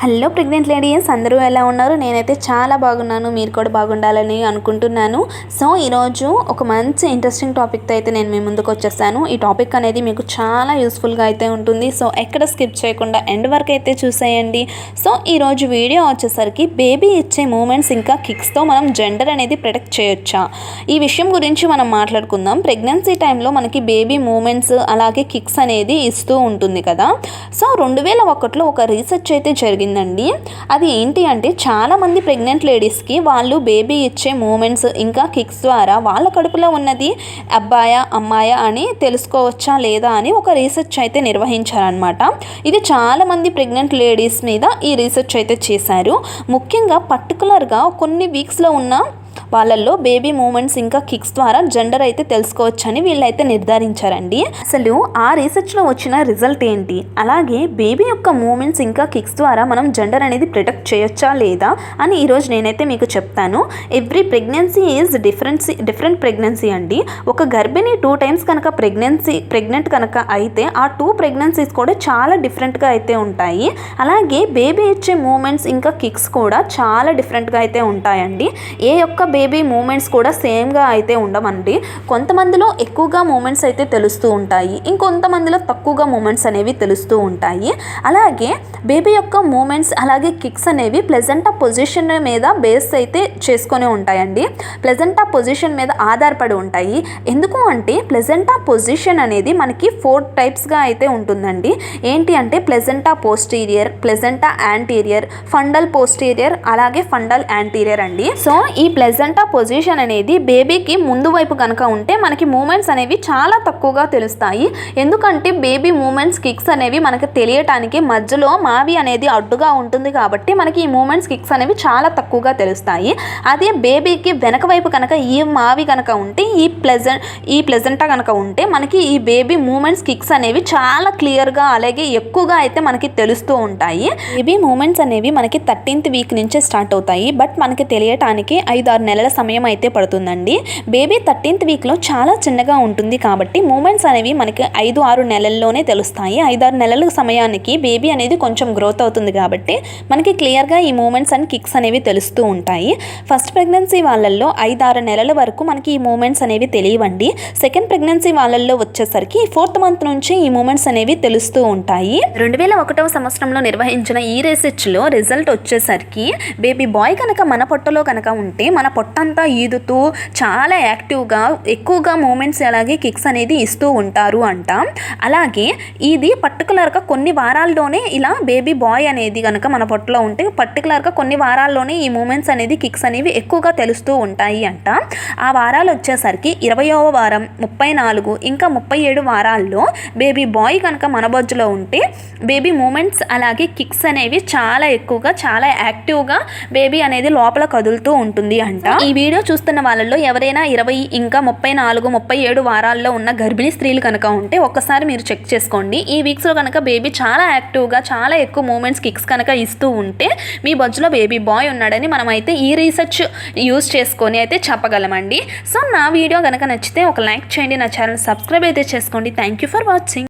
Hello pregnant ladies అందరూ ఎలా ఉన్నారు? నేనైతే చాలా బాగున్నాను. మీరు కూడా బాగుండాలని అనుకుంటున్నాను. సో ఈరోజు ఒక మంచి ఇంట్రెస్టింగ్ టాపిక్తో అయితే నేను మీ ముందుకు వచ్చేసాను. ఈ టాపిక్ అనేది మీకు చాలా యూస్ఫుల్గా అయితే ఉంటుంది. సో ఎక్కడ స్కిప్ చేయకుండా ఎండ్ వరకు అయితే చూసేయండి. సో ఈరోజు వీడియో వచ్చేసరికి బేబీ ఇచ్చే మూమెంట్స్ ఇంకా కిక్స్తో మనం జెండర్ అనేది ప్రొటెక్ట్ చేయొచ్చా, ఈ విషయం గురించి మనం మాట్లాడుకుందాం. ప్రెగ్నెన్సీ టైంలో మనకి బేబీ మూమెంట్స్ అలాగే కిక్స్ అనేది ఇస్తూ ఉంటుంది కదా. సో 2001లో ఒక రీసెర్చ్ అయితే జరిగిందండి. అది ఏంటి అంటే చాలామంది ప్రెగ్నెంట్ లేడీస్కి వాళ్ళు బేబీ ఇచ్చే మూమెంట్స్ ఇంకా కిక్స్ ద్వారా వాళ్ళ కడుపులో ఉన్నది అబ్బాయా అమ్మాయా అని తెలుసుకోవచ్చా లేదా అని ఒక రీసెర్చ్ అయితే నిర్వహించారనమాట. ఇది చాలామంది ప్రెగ్నెంట్ లేడీస్ మీద ఈ రీసెర్చ్ అయితే చేశారు. ముఖ్యంగా పర్టికులర్గా కొన్ని వీక్స్లో ఉన్న వాళ్ళల్లో బేబీ మూమెంట్స్ ఇంకా కిక్స్ ద్వారా జెండర్ అయితే తెలుసుకోవచ్చని వీళ్ళైతే నిర్ధారించారండి. అసలు ఆ రీసెర్చ్లో వచ్చిన రిజల్ట్ ఏంటి, అలాగే బేబీ యొక్క మూమెంట్స్ ఇంకా కిక్స్ ద్వారా మనం జెండర్ అనేది ప్రొటెక్ట్ చేయొచ్చా లేదా అని ఈరోజు నేనైతే మీకు చెప్తాను. Every pregnancy is different pregnancy అండి. ఒక గర్భిణి 2 times కనుక ప్రెగ్నెంట్ కనుక అయితే ఆ 2 pregnancies కూడా చాలా డిఫరెంట్గా అయితే ఉంటాయి. అలాగే బేబీ ఇచ్చే మూమెంట్స్ ఇంకా కిక్స్ కూడా చాలా డిఫరెంట్గా అయితే ఉంటాయండి. ఏ యొక్క బేబీ మూమెంట్స్ కూడా సేమ్గా అయితే ఉండమండి. కొంతమందిలో ఎక్కువగా మూమెంట్స్ అయితే తెలుస్తూ ఉంటాయి, ఇంకొంతమందిలో తక్కువగా మూమెంట్స్ అనేవి తెలుస్తూ ఉంటాయి. అలాగే బేబీ యొక్క మూమెంట్స్ అలాగే కిక్స్ అనేవి ప్లెజెంటా పొజిషన్ మీద బేస్ అయితే చేసుకొని ఉంటాయండి. ప్లెజెంటా పొజిషన్ మీద ఆధారపడి ఉంటాయి. ఎందుకు అంటే ప్లెజెంటా పొజిషన్ అనేది మనకి 4 typesగా అయితే ఉంటుందండి. ఏంటి అంటే placenta posterior, placenta anterior, ఫండల్ posterior అలాగే ఫండల్ యాంటీరియర్ అండి. సో ఈ ప్లెజెంటా పొజిషన్ అనేది బేబీకి ముందు వైపు కనుక ఉంటే మనకి మూమెంట్స్ అనేవి చాలా తక్కువగా తెలుస్తాయి. ఎందుకంటే బేబీ మూమెంట్స్ కిక్స్ అనేవి మనకి తెలియటానికి మధ్యలో మావి అనేది అడ్డుగా ఉంటుంది కాబట్టి మనకి ఈ మూమెంట్స్ కిక్స్ అనేవి చాలా తక్కువగా తెలుస్తాయి. అదే బేబీకి వెనక వైపు కనుక ఈ మావి కనుక ఉంటే ఈ ప్లెజెంటా కనుక ఉంటే మనకి ఈ బేబీ మూమెంట్స్ కిక్స్ అనేవి చాలా క్లియర్గా అలాగే ఎక్కువగా అయితే మనకి తెలుస్తూ ఉంటాయి. బేబీ మూమెంట్స్ అనేవి మనకి 13th week నుంచే స్టార్ట్ అవుతాయి. బట్ మనకి తెలియటానికి 5-6 నెలల సమయం అయితే పడుతుందండి. బేబీ 13th weekలో చాలా చిన్నగా ఉంటుంది కాబట్టి మూమెంట్స్ అనేవి మనకి 5-6 నెలల్లోనే తెలుస్తాయి. 5-6 నెలల సమయానికి బేబీ అనేది కొంచెం గ్రోత్ అవుతుంది కాబట్టి మనకి క్లియర్గా ఈ మూమెంట్స్ అండ్ కిక్స్ అనేవి తెలుస్తూ ఉంటాయి. ఫస్ట్ ప్రెగ్నెన్సీ వాళ్ళల్లో 5-6 నెలల వరకు మనకి ఈ మూమెంట్స్ అనేవి తెలియవండి. సెకండ్ ప్రెగ్నెన్సీ వాళ్ళల్లో వచ్చేసరికి 4th month నుంచి ఈ మూమెంట్స్ అనేవి తెలుస్తూ ఉంటాయి. 2001వ సంవత్సరంలో నిర్వహించిన ఈ రీసెర్చ్లో రిజల్ట్ వచ్చేసరికి బేబీ బాయ్ కనుక మన పొట్టలో కనుక ఉంటే మన పొట్టంతా ఈదుతూ చాలా యాక్టివ్గా ఎక్కువగా మూమెంట్స్ అలాగే కిక్స్ అనేది ఇస్తూ ఉంటారు అంట. అలాగే ఇది పర్టికులర్గా కొన్ని వారాల్లోనే ఇలా బేబీ బాయ్ అనేది కనుక మన పొట్టలో ఉంటే పర్టికులర్గా కొన్ని వారాల్లోనే ఈ మూమెంట్స్ అనేది కిక్స్ అనేవి ఎక్కువగా తెలుస్తూ ఉంటాయి అంట. ఆ వారాలు వచ్చేసరికి 20వ వారం, 34 ఇంకా 37 వారాల్లో బేబీ బాయ్ కనుక మన బొజ్జులో ఉంటే బేబీ మూమెంట్స్ అలాగే కిక్స్ అనేవి చాలా ఎక్కువగా చాలా యాక్టివ్గా బేబీ అనేది లోపల కదులుతూ ఉంటుంది అంట. ఈ వీడియో చూస్తున్న వాళ్ళలో ఎవరైనా 20 ఇంకా 34, 37 వారాల్లో ఉన్న గర్భిణీ స్త్రీలు కనుక ఉంటే ఒక్కసారి మీరు చెక్ చేసుకోండి. ఈ వీక్స్లో కనుక బేబీ చాలా యాక్టివ్గా చాలా ఎక్కువ మూమెంట్స్ కిక్స్ కనుక ఇస్తూ ఉంటే మీ బొజ్జులో బేబీ బాయ్ ఉన్నాడని మనం అయితే ఈ రీసెర్చ్ యూజ్ చేసుకొని అయితే చెప్పగలమండి. సో నా వీడియో కనుక నచ్చితే ఒక లైక్ చేయండి, నా ఛానల్ సబ్స్క్రైబ్ అయితే చేసుకోండి. Thank you for watching.